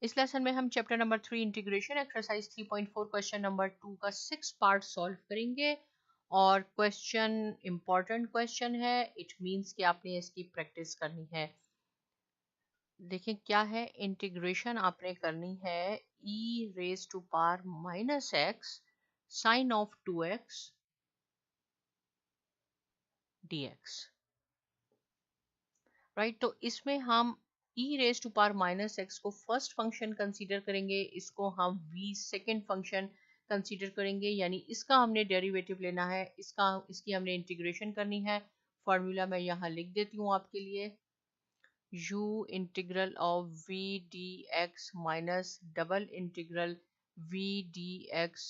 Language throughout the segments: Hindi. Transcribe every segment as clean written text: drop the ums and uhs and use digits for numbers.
इस लेसन में हम chapter number 3 integration exercise 3.4 question number 2 का 6 पार्ट सॉल्व करेंगे। और क्वेश्चन इंपॉर्टेंट क्वेश्चन है, इट मींस कि आपने इसकी प्रैक्टिस करनी है। देखिए क्या है, इंटीग्रेशन आपने करनी है e raise to power minus x sine of 2x dx, right. तो इसमें हम e raise to power minus x को फर्स्ट फंक्शन कंसीडर करेंगे, इसको हम v सेकेंड फंक्शन कंसीडर करेंगे, यानी इसका हमने डेरिवेटिव लेना है, इसकी हमने इंटीग्रेशन करनी है। फॉर्मूला मैं यहाँ लिख देती हूँ आपके लिए, u integral of v dx minus double integral v dx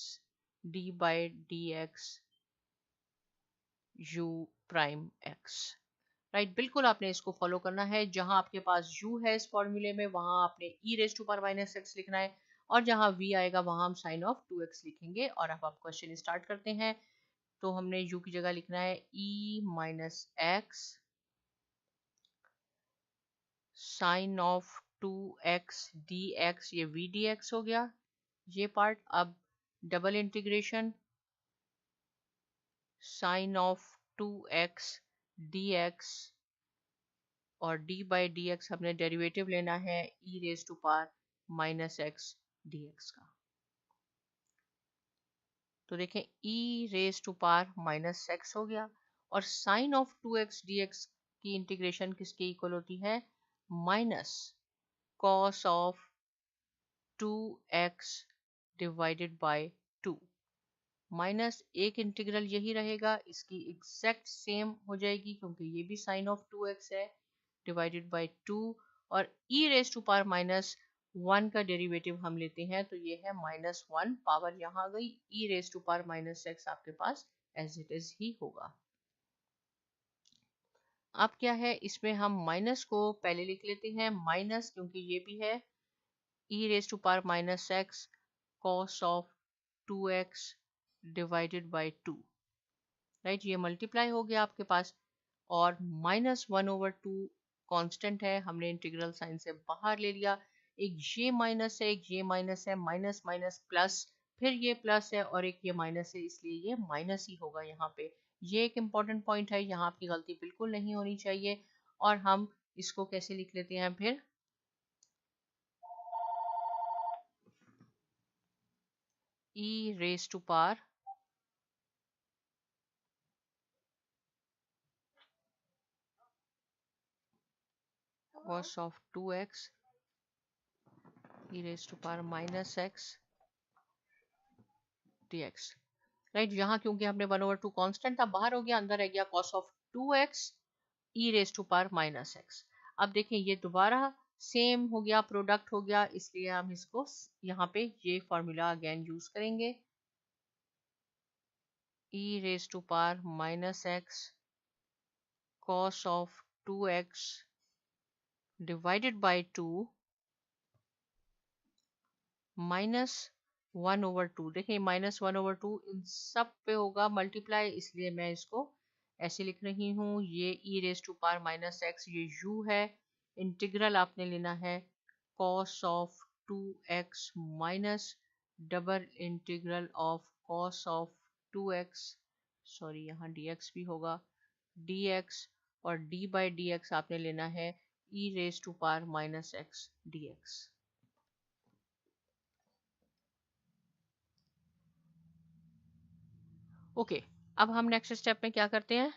d by dx u prime x, right. बिल्कुल आपने इसको फॉलो करना है। जहां आपके पास u है इस फॉर्मूले में, वहां आपने e raise to power minus x लिखना है, और जहां v आएगा वहां हम साइन ऑफ 2x लिखेंगे। और अब आप क्वेश्चन स्टार्ट करते हैं। तो हमने u की जगह लिखना है e minus x sine of 2x dx, ये v dx हो गया ये पार्ट। अब double integration sine of 2x dx, और d बाई डी एक्स हमने डेरिवेटिव लेना है e raise to power minus x d x का। तो देखें e raise to power minus x हो गया, और साइन ऑफ 2x dx की इंटीग्रेशन किसके इक्वल होती है, minus cos of 2x divided by 2। Minus एक इंटीग्रल यही रहेगा, इसकी एग्जैक्ट सेम हो जाएगी क्योंकि ये भी साइन ऑफ 2x है, डिवाइडेड बाय 2। और e raise to power minus 1 का डेरिवेटिव हम लेते हैं तो ये है माइनस 1, पावर यहाँ आ गई, e raise to power minus x आपके पास एज इट इज ही होगा। अब क्या है, इसमें हम माइनस को पहले लिख लेते हैं, माइनस क्योंकि ये भी है e raise to power minus x cos of 2x divided by 2, right. ये मल्टीप्लाई हो गया आपके पास, और माइनस 1/2 कांस्टेंट है, हमने इंटीग्रल साइन से बाहर ले लिया। एक ये माइनस है, एक ये माइनस है, माइनस माइनस प्लस, फिर ये प्लस है और एक ये माइनस है, इसलिए ये माइनस ही होगा यहाँ पे। ये एक इम्पॉर्टेंट पॉइंट है, यहाँ आपकी गलती बिल्कुल नहीं होनी चाहिए। और हम इसको कैसे लिख लेते हैं फिर, e raise to power cos of 2x e raise to power minus x dx, right. यहाँ क्योंकि हमने 1/2 कांस्टेंट था बाहर हो गया, अंदर रह गया cos of 2x e raise to power minus x. अब देखें ये दोबारा सेम हो गया, प्रोडक्ट हो गया, इसलिए हम इसको यहाँ पे ये फॉर्मूला अगेन यूज करेंगे, e raise to power minus x cos of 2x divided by 2 minus 1/2। देखिए माइनस 1/2 इन सब पे होगा मल्टीप्लाई, इसलिए मैं इसको ऐसे लिख रही हूँ। ये e raise to power minus x, ये u है, इंटीग्रल आपने लेना है cos of 2x minus double integral of cos of 2x, sorry यहाँ dx भी होगा, dx, और d बाई dx आपने लेना है e raise to power minus x dx। Okay, अब हम नेक्स्ट स्टेप में क्या करते हैं,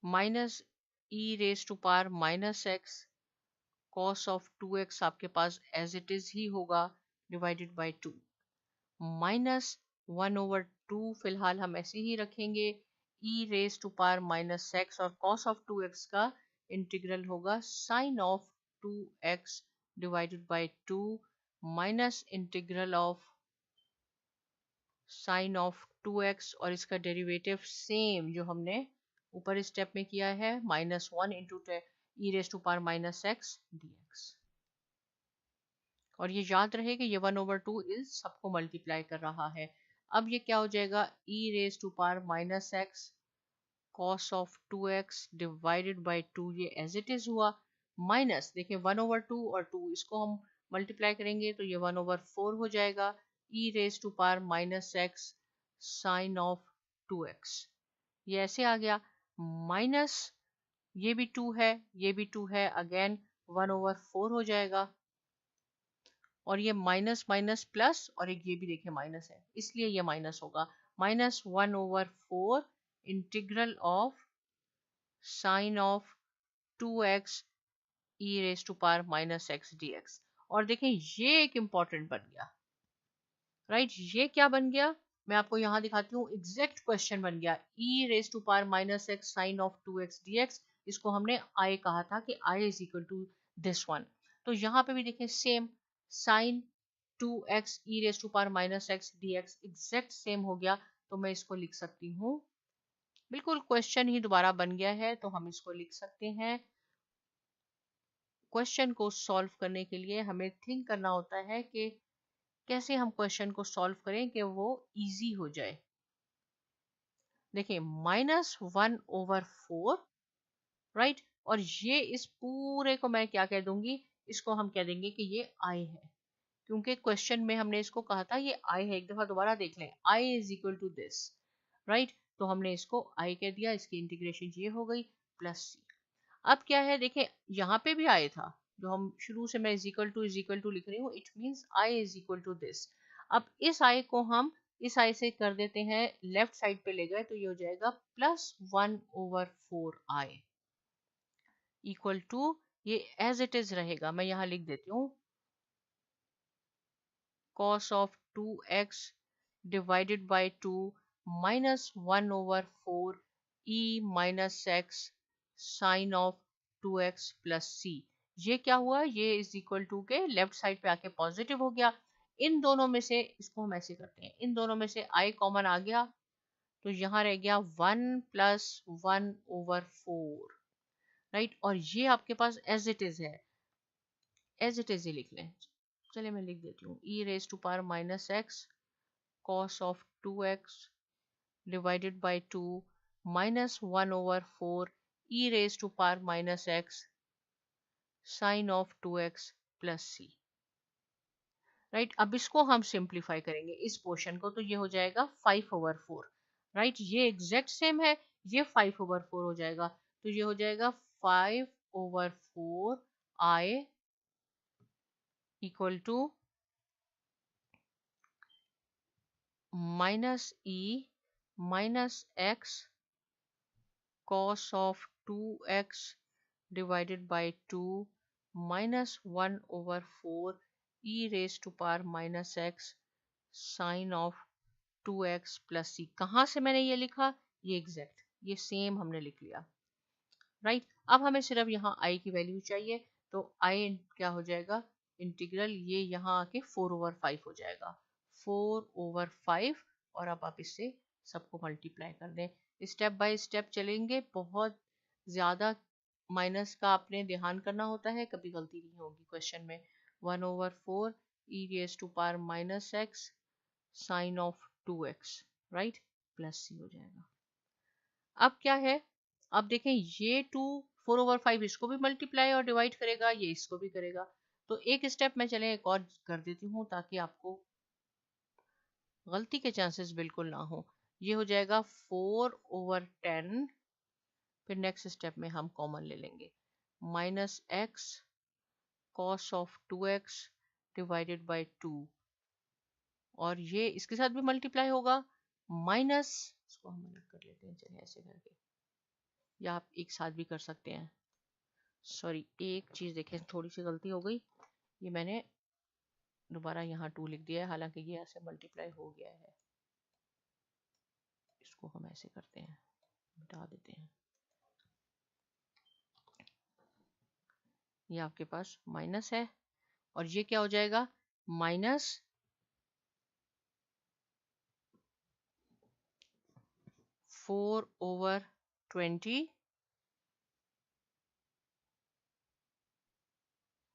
minus e raise to power minus x cos of 2x आपके पास एज इट इज ही होगा, डिवाइडेड बाय 2, माइनस 1/2 फिलहाल हम ऐसे ही रखेंगे, e raise to power minus x और कॉस ऑफ 2x का इंटीग्रल होगा sine of 2x divided by 2 minus integral of sine of 2x, और इसका डेरिवेटिव सेम जो हमने ऊपर स्टेप में किया है, -1 into e raise to power minus x dx। और ये याद रहे कि ये 1/2 इस सबको मल्टीप्लाई कर रहा है। अब ये क्या हो जाएगा, e raise to power minus x cos of 2x divided by 2, ये एज इट इज हुआ, माइनस देखिए 1/2 और 2 इसको हम मल्टीप्लाई करेंगे तो ये 1/4 हो जाएगा, e raise to power minus x sine of 2x, ये ऐसे आ गया, माइनस ये भी 2 है, ये भी 2 है, अगेन 1/4 हो जाएगा, और ये माइनस माइनस प्लस, और एक ये भी देखिए माइनस है, इसलिए ये माइनस होगा, -1/4 integral of sine of 2x e raise to power minus x dx। और देखें ये एक इंपॉर्टेंट बन गया, राइट, ये क्या बन गया, मैं आपको यहाँ दिखाती हूँ, एग्जैक्ट क्वेश्चन बन गया, e raise to power minus x sine of 2x dx, इसको हमने i कहा था कि i is equal to this one, तो यहाँ पे भी देखें same, sine 2x e raise to power minus x dx exact same हो गया, तो मैं इसको लिख सकती हूँ, बिल्कुल क्वेश्चन ही दोबारा बन गया है, तो हम इसको लिख सकते हैं, क्वेश्चन को सॉल्व करने के लिए हमें थिंक करना होता है कि कैसे हम क्वेश्चन को सॉल्व करें कि वो इजी हो जाए। देखिए -1/4, राइट, और ये इस पूरे को मैं क्या कह दूंगी, इसको हम कह देंगे कि ये i है, क्योंकि क्वेश्चन में हमने इसको कहा था ये i है, एक दफा दोबारा देख लें, i is equal to this, right, तो हमने इसको i कह दिया, इसकी इंटीग्रेशन ये हो गई प्लस c। अब क्या है, देखें यहाँ पे भी i था, जो हम शुरू से मैं इज इक्वल टू लिख रही हूँ, it means i is equal to this. अब इस i को हम इस i से कर देते हैं लेफ्ट साइड पे ले गए, तो ये हो जाएगा +1/4i इक्वल टू, ये एज इट इज रहेगा, मैं यहाँ लिख देती हूँ, cos of 2x divided by 2 -1/4 e minus x sine of 2x plus c। ये क्या हुआ, ये इज इक्वल टू के लेफ्ट साइड पे आके पॉजिटिव हो गया, इन दोनों में से इसको हम ऐसे करते हैं, इन दोनों में से i कॉमन आ गया, तो यहाँ रह गया 1 + 1/4, राइट, और ये आपके पास एज इट इज है, एज इट इज ही लिख लें, चलिए मैं लिख देती हूँ, e raise to power minus x cos of 2x divided by 2 -1/4 e raise to power minus x sine of 2x plus c, right, अब इसको हम सिंप्लीफाई करेंगे इस पोर्शन को, तो ये हो जाएगा 5/4, राइट, ये एग्जैक्ट सेम है, ये 5/4 हो जाएगा, तो ये हो जाएगा 5/4 i equal to -e minus x cos of 2x divided by 2 -1/4 e raised to power minus x sin of 2x plus c। कहाँ से मैंने ये लिखा, ये एग्जैक्ट ये सेम हमने लिख लिया, राइट। अब हमें सिर्फ यहाँ i की वैल्यू चाहिए, तो i क्या हो जाएगा, इंटीग्रल ये यहाँ आके 4/5 हो जाएगा, 4/5, और अब आप इससे सबको मल्टीप्लाई कर दें, स्टेप बाय स्टेप चलेंगे, बहुत ज़्यादा माइनस का आपने ध्यान करना होता है, कभी गलती नहीं होगी क्वेश्चन में। 1/4 e raise to power minus x sine of 2x, right, plus c हो जाएगा। अब क्या है, अब देखें ये 4/5 इसको भी मल्टीप्लाई और डिवाइड करेगा, ये इसको भी करेगा, तो एक स्टेप में चले एक और कर देती हूँ ताकि आपको गलती के चांसेस बिल्कुल ना हो। ये हो जाएगा 4/10, फिर नेक्स्ट स्टेप में हम कॉमन ले लेंगे, minus x cos of 2x divided by 2, और ये इसके साथ भी मल्टीप्लाई होगा, माइनस, इसको हम अलग कर लेते हैं, चलिए ऐसे करके, या आप एक साथ भी कर सकते हैं, सॉरी एक चीज़ देखें, थोड़ी सी गलती हो गई, ये मैंने दोबारा यहाँ 2 लिख दिया है, हालांकि ये ऐसे मल्टीप्लाई हो गया है, इसको हम ऐसे करते हैं, मिटा देते हैं, ये आपके पास माइनस है, और ये क्या हो जाएगा, minus 4/20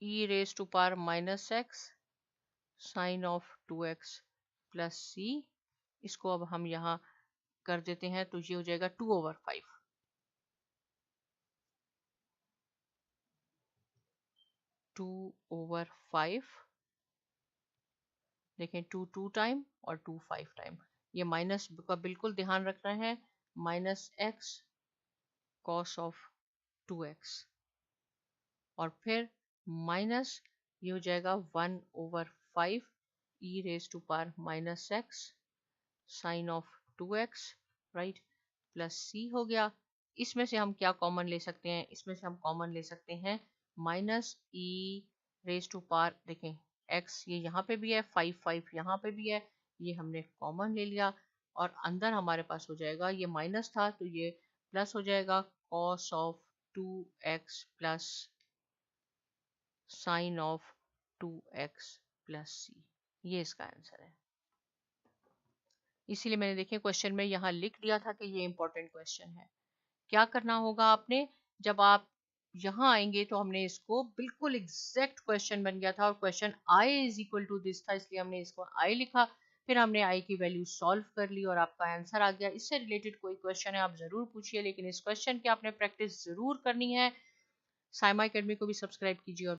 e raise to power minus x sine of 2x plus c, इसको अब हम यहाँ कर देते हैं, तो ये हो जाएगा 2/5, 2/5, देखें 2 टाइम और 2 5 टाइम। ये माइनस का बिल्कुल ध्यान रखना है, -x cos ऑफ 2x, और फिर माइनस ये हो जाएगा 1/5 e⁻⁻x sine of 2x, right, plus c हो गया। इसमें से हम क्या कॉमन ले सकते हैं, इसमें से हम कॉमन ले सकते हैं -e⁻⁻, देखें x ये यहाँ पे भी है, 5 यहाँ पे भी है, ये हमने कॉमन ले लिया, और अंदर हमारे पास हो जाएगा, ये माइनस था तो ये प्लस हो जाएगा, cos of 2x plus sign of 2x plus c। ये इसका आंसर है। इसीलिए मैंने देखे क्वेश्चन में यहाँ लिख दिया था कि ये इंपॉर्टेंट क्वेश्चन है। क्या करना होगा आपने, जब आप यहाँ आएंगे तो हमने इसको बिल्कुल एग्जैक्ट क्वेश्चन बन गया था, और question i is equal to this था, इसलिए हमने इसको i लिखा, फिर हमने i की वैल्यू सॉल्व कर ली और आपका आंसर आ गया। इससे रिलेटेड कोई क्वेश्चन है आप जरूर पूछिए, लेकिन इस क्वेश्चन की आपने प्रैक्टिस जरूर करनी है। साइमा एकेडमी को भी सब्सक्राइब कीजिए और